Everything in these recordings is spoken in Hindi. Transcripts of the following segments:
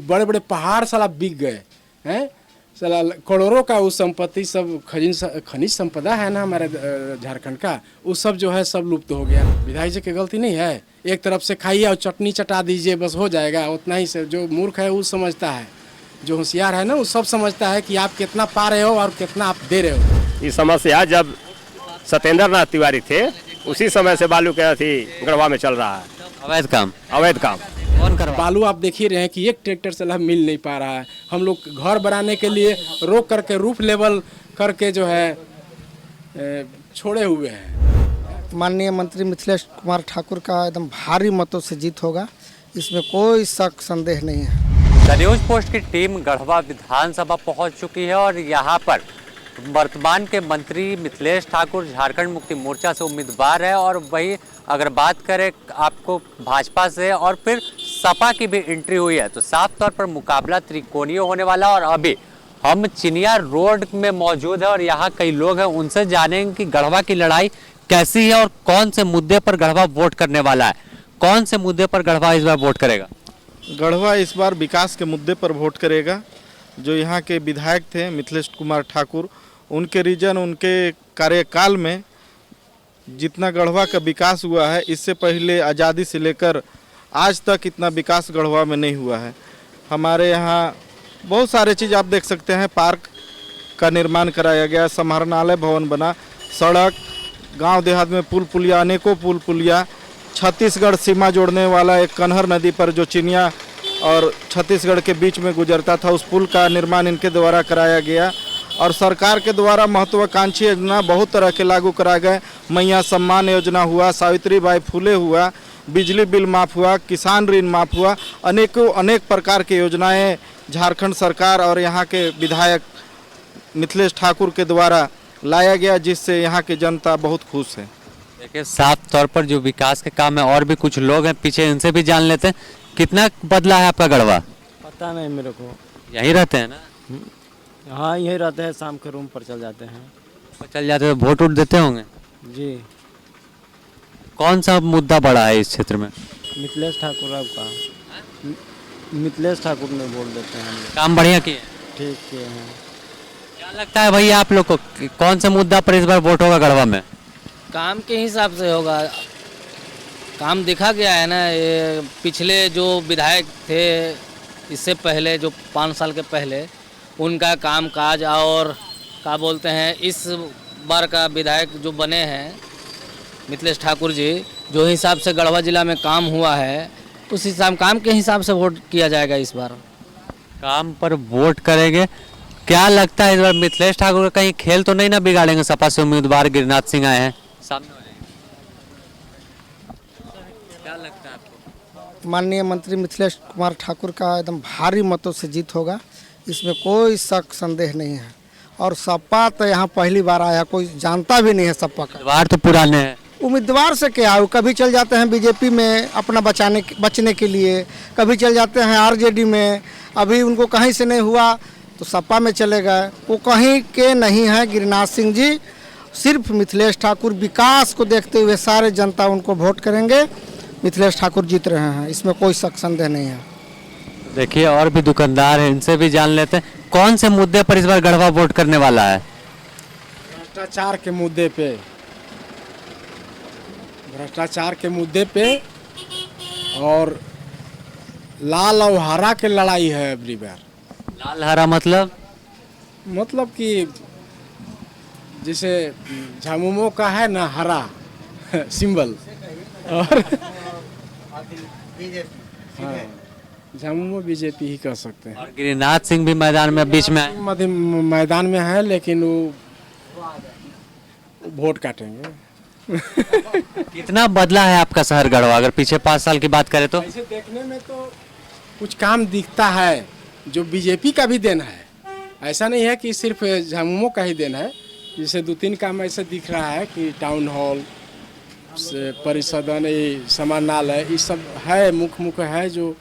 बड़े बड़े पहाड़ साला बिक गए हैं, साला करोड़ों का उस संपत्ति सब खनिज संपदा है ना हमारे झारखंड का, वो सब जो है सब लुप्त हो गया। विधायक जी की गलती नहीं है, एक तरफ से खाइए और चटनी चटा दीजिए बस हो जाएगा, उतना ही से। जो मूर्ख है वो समझता है, जो होशियार है ना वो सब समझता है कि आप कितना पा रहे हो और कितना आप दे रहे हो। ये समस्या जब सत्येंद्र नाथ तिवारी थे उसी समय से बालू के गढ़वा में चल रहा है अवैध काम। कौन कर बालू आप देख ही रहे हैं कि एक ट्रैक्टर से मिल नहीं पा रहा है। हम लोग घर बनाने के लिए रोक करके रूफ लेवल करके जो है छोड़े हुए हैं। माननीय मंत्री मिथिलेश कुमार ठाकुर का एकदम भारी मतों से जीत होगा, इसमें कोई शक संदेह नहीं है। द न्यूज़ पोस्ट की टीम गढ़वा विधानसभा पहुंच चुकी है और यहां पर वर्तमान के मंत्री मिथिलेश ठाकुर झारखंड मुक्ति मोर्चा से उम्मीदवार है, और वही अगर बात करें आपको भाजपा से और फिर सपा की भी एंट्री हुई है, तो साफ तौर पर मुकाबला त्रिकोणीय होने वाला। और अभी हम चिनिया रोड में मौजूद है और यहाँ कई लोग हैं, उनसे जानेंगे कि गढ़वा की लड़ाई कैसी है और कौन से मुद्दे पर गढ़वा वोट करने वाला है। कौन से मुद्दे पर गढ़वा इस बार वोट करेगा? गढ़वा इस बार विकास के मुद्दे पर वोट करेगा। जो यहाँ के विधायक थे मिथिलेश कुमार ठाकुर, उनके रीजन, उनके कार्यकाल में जितना गढ़वा का विकास हुआ है, इससे पहले आज़ादी से लेकर आज तक इतना विकास गढ़वा में नहीं हुआ है। हमारे यहाँ बहुत सारे चीज़ आप देख सकते हैं, पार्क का निर्माण कराया गया, समाहरणालय भवन बना, सड़क, गांव देहात में पुल पुलिया, अनेकों पुल पुलिया, छत्तीसगढ़ सीमा जोड़ने वाला एक कन्हर नदी पर जो चिनिया और छत्तीसगढ़ के बीच में गुजरता था, उस पुल का निर्माण इनके द्वारा कराया गया। और सरकार के द्वारा महत्वाकांक्षी योजना बहुत तरह के लागू कराए गए। मैया सम्मान योजना हुआ, सावित्रीबाई फुले हुआ, बिजली बिल माफ़ हुआ, किसान ऋण माफ़ हुआ, अनेक प्रकार की योजनाएं झारखंड सरकार और यहाँ के विधायक मिथिलेश ठाकुर के द्वारा लाया गया, जिससे यहाँ की जनता बहुत खुश है। देखिए साफ तौर पर जो विकास के काम है, और भी कुछ लोग हैं पीछे, इनसे भी जान लेते हैं। कितना बदला है आपका गढ़वा? पता नहीं मेरे को। यहीं रहते हैं ना? हाँ यहीं रहते हैं, शाम के रूम पर चल जाते हैं। चल जाते हैं, वोट वोट देते होंगे जी। कौन सा मुद्दा बड़ा है इस क्षेत्र में? मिथिलेश ठाकुर का, मिथिलेश ठाकुर ने बोल देते हैं हम लोग। काम बढ़िया किए, ठीक किए हैं। क्या लगता है भैया आप लोग को कि कौन सा मुद्दा पर इस बार वोट होगा गढ़वा में? काम के हिसाब से होगा। काम दिखा गया है ना, ये पिछले जो विधायक थे इससे पहले, जो 5 साल के पहले, उनका काम काज और क्या बोलते हैं, इस बार का विधायक जो बने हैं मिथिलेश ठाकुर जी, जो हिसाब से गढ़वा जिला में काम हुआ है, उस हिसाब काम के हिसाब से वोट किया जाएगा इस बार। काम पर वोट करेंगे। क्या लगता है इस बार मिथिलेश ठाकुर का कहीं खेल तो नहीं ना बिगाड़ेंगे? सपा से उम्मीदवार गिरिनाथ सिंह आए हैं सामने वाले, क्या लगता है आपको? माननीय मंत्री मिथिलेश कुमार ठाकुर का एकदम भारी मतों से जीत होगा, इसमें कोई शक संदेह नहीं है। और सपा तो यहाँ पहली बार आया, कोई जानता भी नहीं है सपा का। उम्मीदवार तो पुराने हैं। उम्मीदवार से क्या, कभी चल जाते हैं बीजेपी में अपना बचने के लिए, कभी चल जाते हैं आरजेडी में, अभी उनको कहीं से नहीं हुआ तो सपा में चले गए। वो कहीं के नहीं है गिरिनाथ सिंह जी, सिर्फ मिथिलेश ठाकुर। विकास को देखते हुए सारे जनता उनको वोट करेंगे, मिथिलेश ठाकुर जीत रहे हैं, इसमें कोई शक संदेह नहीं है। देखिए और भी दुकानदार हैं, इनसे भी जान लेते हैं कौन से मुद्दे पर इस बार गढ़वा वोट करने वाला है। भ्रष्टाचार के मुद्दे पे, भ्रष्टाचार के मुद्दे पे और लाल और हरा के लड़ाई है अगली बार। लाल हरा मतलब कि जैसे झामुमो का है ना हरा सिंबल, और हाँ, झामुमो बीजेपी ही कर सकते हैं। और गिरिनाथ सिंह भी मैदान में बीच में मध्य मैदान में है, लेकिन वो वोट काटेंगे। कितना बदला है आपका शहर गढ़वा अगर पीछे 5 साल की बात करें तो? ऐसे देखने में तो कुछ काम दिखता है जो बीजेपी का भी देन है, ऐसा नहीं है कि सिर्फ झामुमो का ही देन है। जैसे 2-3 काम ऐसे दिख रहा है कि टाउन हॉल, परिसदन, समाहरणालय, ये सब है, मुख्य है जो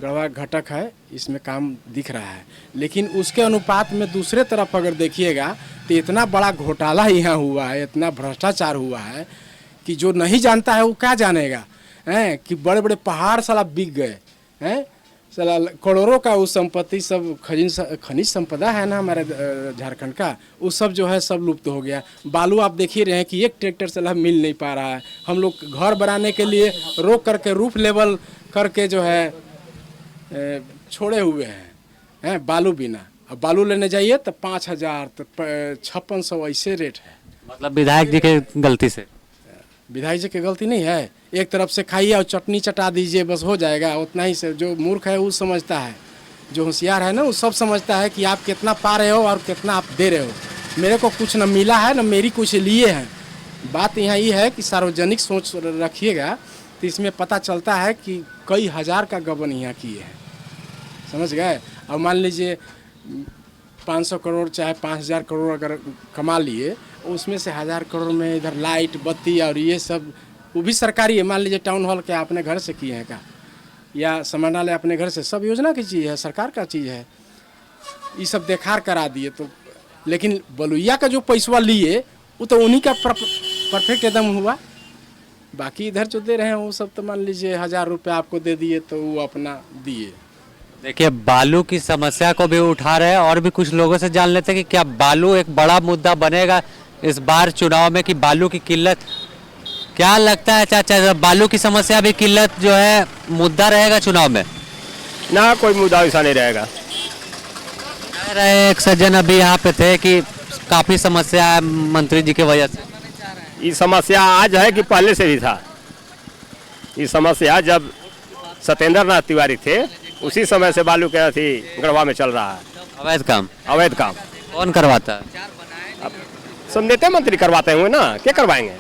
गढ़वा घटक है, इसमें काम दिख रहा है। लेकिन उसके अनुपात में दूसरे तरफ अगर देखिएगा तो इतना बड़ा घोटाला यहाँ हुआ है, इतना भ्रष्टाचार हुआ है कि जो नहीं जानता है वो क्या जानेगा, हैं कि बड़े बड़े पहाड़ साला बिक गए हैं, साला करोड़ों का उस संपत्ति सब खनिज संपदा है ना हमारे झारखंड का, वो सब जो है सब लुप्त हो गया। बालू आप देख ही रहे हैं कि एक ट्रैक्टर साला मिल नहीं पा रहा है। हम लोग घर बनाने के लिए रोक करके रूफ लेवल करके जो है छोड़े हुए हैं बालू बिना। अब बालू लेने जाइए तो 5,000 तो 5600 ऐसे रेट है। मतलब विधायक जी के गलती से? विधायक जी की गलती नहीं है, एक तरफ से खाइए और चटनी चटा दीजिए बस हो जाएगा, उतना ही से। जो मूर्ख है वो समझता है, जो होशियार है ना वो सब समझता है कि आप कितना पा रहे हो और कितना आप दे रहे हो। मेरे को कुछ न मिला है न मेरी कुछ लिए हैं। बात यहाँ ये है कि सार्वजनिक सोच रखिएगा तो इसमें पता चलता है कि कई हज़ार का गबन यहाँ किए हैं, समझ गए। और मान लीजिए 500 करोड़ चाहे 5,000 करोड़ अगर कमा लिए, उसमें से 1,000 करोड़ में इधर लाइट बत्ती और ये सब वो भी सरकारी है। मान लीजिए टाउन हॉल क्या अपने घर से किए हैं का, या समानालय अपने घर से, सब योजना की चीज़ है, सरकार का चीज़ है। ये सब देखार करा दिए तो, लेकिन बलुइया का जो पैसा लिए वो तो उन्हीं का परफेक्ट एकदम हुआ। बाकी इधर जो दे रहे हैं वो सब तो मान लीजिए 1,000 रुपये आपको दे दिए तो वो अपना दिए। देखिए बालू की समस्या को भी उठा रहे हैं और भी कुछ लोगों से जान लेते हैं कि क्या बालू एक बड़ा मुद्दा बनेगा इस बार चुनाव में, कि बालू की किल्लत क्या लगता है चाचा? बालू की समस्या भी किल्लत जो है मुद्दा रहेगा चुनाव में? ना कोई मुद्दा ऐसा नहीं रहेगा। कह रहे एक सज्जन अभी यहाँ पे थे कि काफी समस्या है मंत्री जी की वजह से। ये समस्या आज है कि पहले से भी था? ये समस्या जब सत्येंद्र नाथ तिवारी थे उसी समय से बालू के अथी गढ़वा में चल रहा है। अवैध काम? अवैध काम कौन करवाता है? सब नेता मंत्री करवाते हुए ना, क्या करवाएंगे?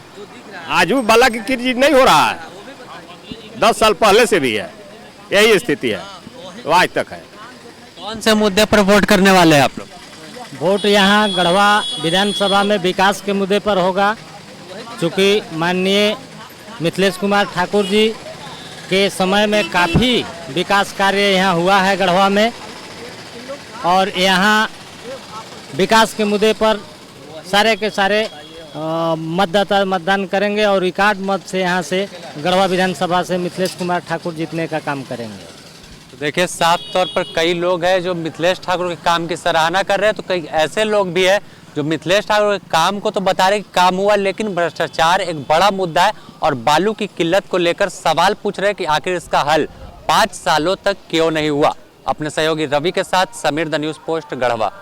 आज भी बाला की चीज नहीं हो रहा है, 10 साल पहले से भी है, यही स्थिति है, तो आज तक है। कौन से मुद्दे पर वोट करने वाले हैं आप लोग? वोट यहाँ गढ़वा विधानसभा में विकास के मुद्दे पर होगा, चूँकि माननीय मिथिलेश कुमार ठाकुर जी के समय में काफ़ी विकास कार्य यहाँ हुआ है गढ़वा में, और यहाँ विकास के मुद्दे पर सारे के सारे मतदाता मतदान करेंगे और रिकॉर्ड मत से यहाँ से गढ़वा विधानसभा से मिथिलेश कुमार ठाकुर जीतने का काम करेंगे। तो देखिए साफ तौर पर कई लोग हैं जो मिथिलेश ठाकुर के काम की सराहना कर रहे हैं, तो कई ऐसे लोग भी हैं जो मिथिलेश ठाकुर के काम को तो बता रहे कि काम हुआ, लेकिन भ्रष्टाचार एक बड़ा मुद्दा है और बालू की किल्लत को लेकर सवाल पूछ रहे हैं कि आखिर इसका हल 5 सालों तक क्यों नहीं हुआ। अपने सहयोगी रवि के साथ Sameer, the news post, Garhwa.